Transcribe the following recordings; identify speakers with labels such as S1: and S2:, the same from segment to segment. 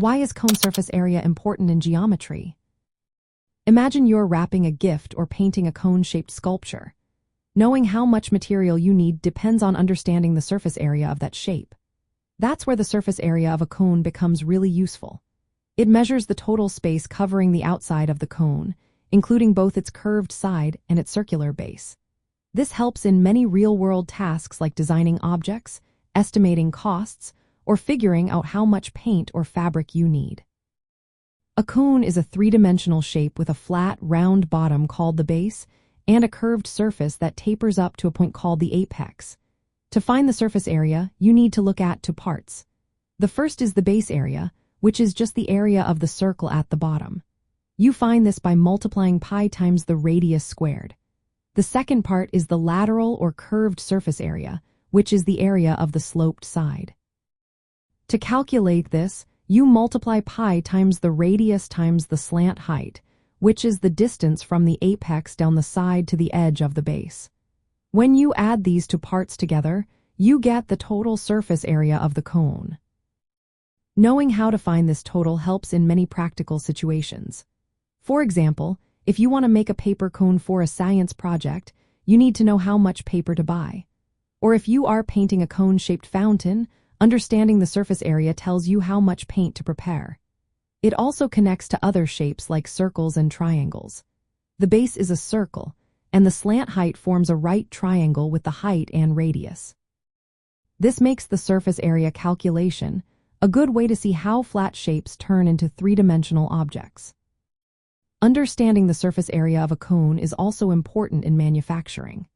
S1: Why is cone surface area important in geometry? Imagine you're wrapping a gift or painting a cone-shaped sculpture. Knowing how much material you need depends on understanding the surface area of that shape. That's where the surface area of a cone becomes really useful. It measures the total space covering the outside of the cone, including both its curved side and its circular base. This helps in many real-world tasks like designing objects, estimating costs, or figuring out how much paint or fabric you need. A cone is a three-dimensional shape with a flat, round bottom called the base and a curved surface that tapers up to a point called the apex. To find the surface area, you need to look at two parts. The first is the base area, which is just the area of the circle at the bottom. You find this by multiplying pi times the radius squared. The second part is the lateral or curved surface area, which is the area of the sloped side. To calculate this, you multiply pi times the radius times the slant height, which is the distance from the apex down the side to the edge of the base. When you add these two parts together, you get the total surface area of the cone. Knowing how to find this total helps in many practical situations. For example, if you want to make a paper cone for a science project, you need to know how much paper to buy. Or if you are painting a cone-shaped fountain, understanding the surface area tells you how much paint to prepare. It also connects to other shapes like circles and triangles. The base is a circle, and the slant height forms a right triangle with the height and radius. This makes the surface area calculation a good way to see how flat shapes turn into three-dimensional objects. Understanding the surface area of a cone is also important in manufacturing.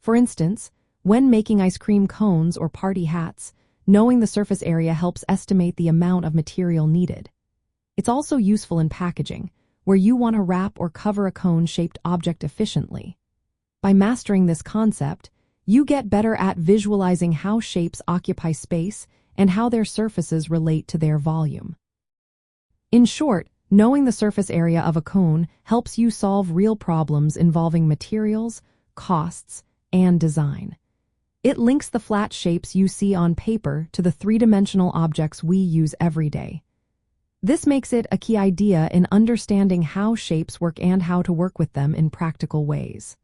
S1: For instance, when making ice cream cones or party hats, knowing the surface area helps estimate the amount of material needed. It's also useful in packaging, where you want to wrap or cover a cone-shaped object efficiently. By mastering this concept, you get better at visualizing how shapes occupy space and how their surfaces relate to their volume. In short, knowing the surface area of a cone helps you solve real problems involving materials, costs, and design. It links the flat shapes you see on paper to the three-dimensional objects we use every day. This makes it a key idea in understanding how shapes work and how to work with them in practical ways.